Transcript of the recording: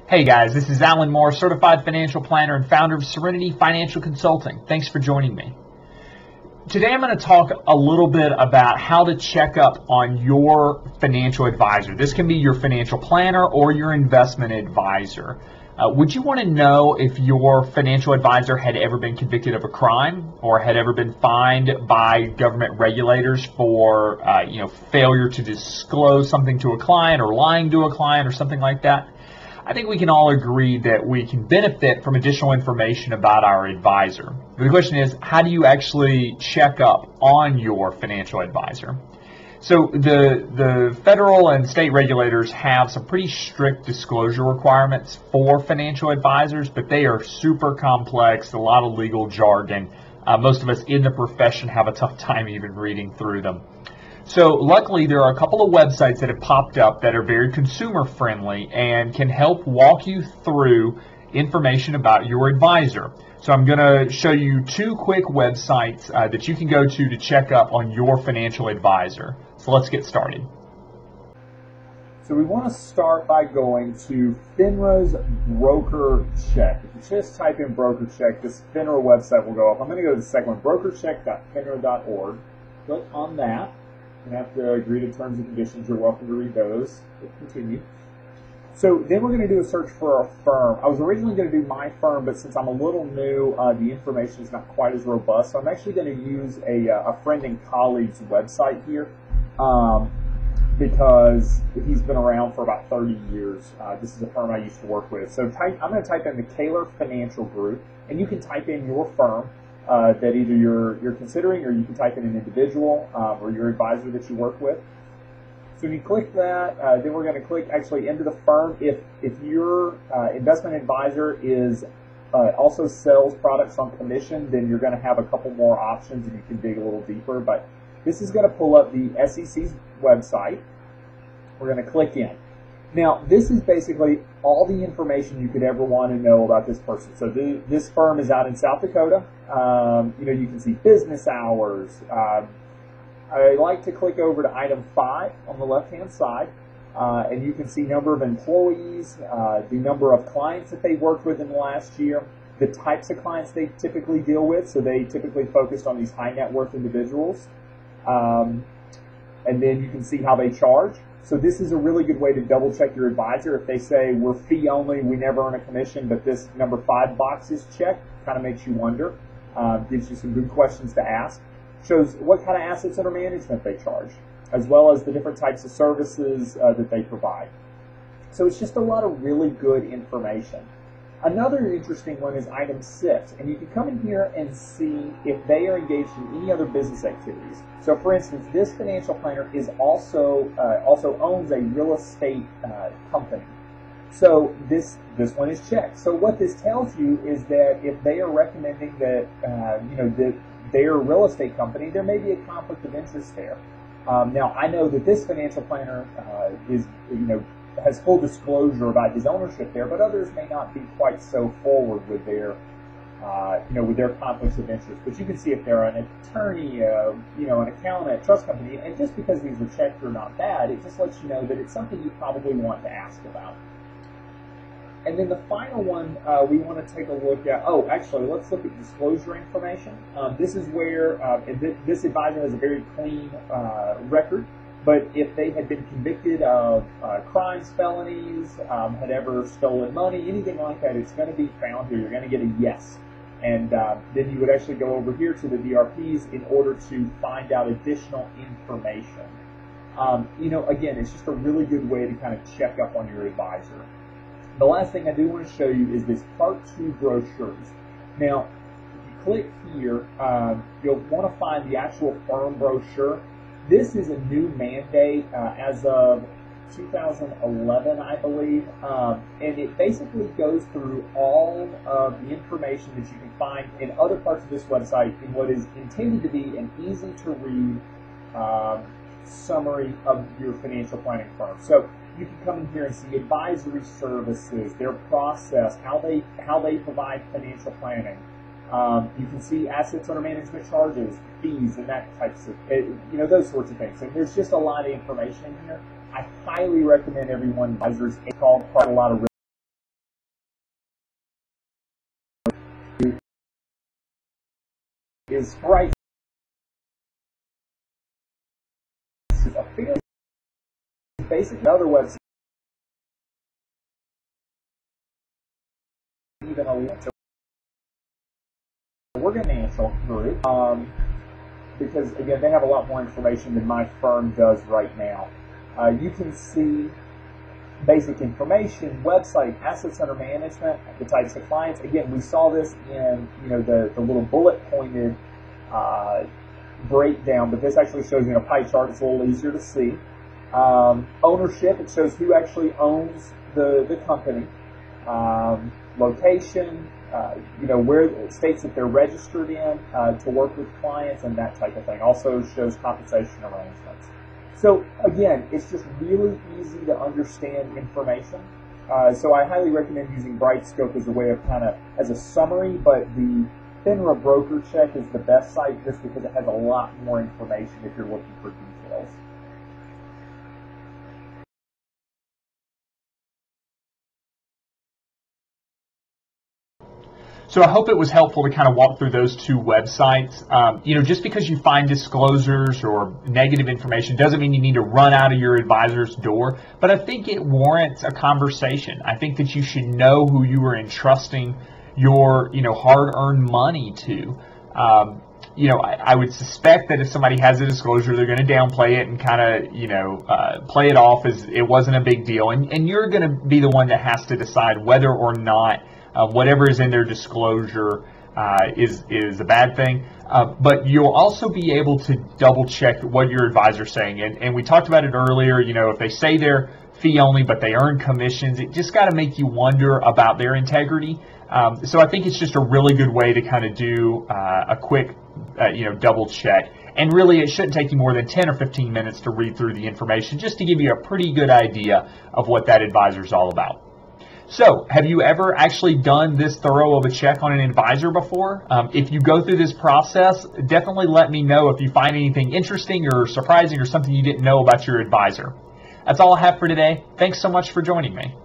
Hey guys, this is Alan Moore, Certified Financial Planner and founder of Serenity Financial Consulting. Thanks for joining me. Today I'm going to talk a little bit about how to check up on your financial advisor. This can be your financial planner or your investment advisor. Would you want to know if your financial advisor had ever been convicted of a crime or had ever been fined by government regulators for failure to disclose something to a client or lying to a client or something like that? I think we can all agree that we can benefit from additional information about our advisor. But the question is, how do you actually check up on your financial advisor? So the federal and state regulators have some pretty strict disclosure requirements for financial advisors, but they are super complex, a lot of legal jargon. Most of us in the profession have a tough time even reading through them. So luckily there are a couple of websites that have popped up that are very consumer friendly and can help walk you through information about your advisor. So I'm going to show you two quick websites that you can go to check up on your financial advisor. So let's get started. So we want to start by going to FINRA's Broker Check. If you just type in Broker Check, this FINRA website will go up. I'm going to go to the second one, brokercheck.finra.org. Click on that. You have to agree to terms and conditions. You're welcome to read those. Continue. So then we're going to do a search for a firm. I was originally going to do my firm, but since I'm a little new, the information is not quite as robust. So I'm actually going to use a friend and colleague's website here because he's been around for about 30 years. This is a firm I used to work with. So I'm going to type in the Kaler Financial Group, and you can type in your firm that either you're considering, or you can type in an individual or your advisor that you work with. So when you click that, then we're going to click actually into the firm. If your investment advisor is also sells products on commission, then you're going to have a couple more options and you can dig a little deeper. But this is going to pull up the SEC's website. We're going to click in. Now, this is basically all the information you could ever want to know about this person. So this firm is out in South Dakota. You can see business hours. I like to click over to item 5 on the left-hand side, and you can see number of employees, the number of clients that they worked with in the last year, the types of clients they typically deal with. So they typically focused on these high net worth individuals. And then you can see how they charge. So this is a really good way to double check your advisor. If they say we're fee only, we never earn a commission, but this number 5 box is checked, kind of makes you wonder. Gives you some good questions to ask. Shows what kind of assets under management they charge, as well as the different types of services that they provide. So it's just a lot of really good information. Another interesting one is item 6, and you can come in here and see if they are engaged in any other business activities. So for instance, this financial planner is also owns a real estate company. So this one is checked. So what this tells you is that if they are recommending that that they're a real estate company, there may be a conflict of interest there. Now I know that this financial planner has full disclosure about his ownership there, but others may not be quite so forward with their with their conflicts of interest. But you can see if they're an attorney, an accountant, trust company, and just because these are checked or not bad, it just lets you know that it's something you probably want to ask about. And then the final one we want to take a look at, actually, let's look at disclosure information. This is where this advisor has a very clean record, but if they had been convicted of crimes, felonies, had ever stolen money, anything like that, it's going to be found here. You're going to get a yes. And then you would actually go over here to the DRPs in order to find out additional information. Again, it's just a really good way to kind of check up on your advisor. The last thing I do want to show you is this Part 2 brochures. Now, if you click here, you'll want to find the actual firm brochure. This is a new mandate as of 2011, I believe, and it basically goes through all of the information that you can find in other parts of this website in what is intended to be an easy-to-read summary of your financial planning firm. So you can come in here and see advisory services, their process, how they provide financial planning. You can see assets under management charges, fees, and that types of, those sorts of things. And there's just a lot of information in here. I highly recommend everyone advisors call quite a lot of is right. A fairly basic another website, even a link to we're going to financial group because again they have a lot more information than my firm does right now. You can see basic information, website, assets under management, the types of clients. Again, we saw this in the little bullet pointed breakdown, but this actually shows you in a pie chart. It's a little easier to see. Ownership, it shows who actually owns the company. Location, where it states that they're registered in to work with clients and that type of thing. Also shows compensation arrangements. So again, it's just really easy to understand information. So I highly recommend using Brightscope as a way of as a summary, but the FINRA broker check is the best site just because it has a lot more information if you're looking for details. So I hope it was helpful to kind of walk through those two websites. Just because you find disclosures or negative information doesn't mean you need to run out of your advisor's door, but I think it warrants a conversation. I think that you should know who you are entrusting your, hard-earned money to. I would suspect that if somebody has a disclosure, they're going to downplay it and play it off as it wasn't a big deal. And you're going to be the one that has to decide whether or not whatever is in their disclosure is a bad thing. But you'll also be able to double check what your advisor's saying. And we talked about it earlier, if they say they're fee only but they earn commissions, it just got to make you wonder about their integrity. So I think it's just a really good way to kind of do a quick double check. And really it shouldn't take you more than 10 or 15 minutes to read through the information just to give you a pretty good idea of what that advisor's all about. So, have you ever actually done this thorough of a check on an advisor before? If you go through this process, definitely let me know if you find anything interesting or surprising or something you didn't know about your advisor. That's all I have for today. Thanks so much for joining me.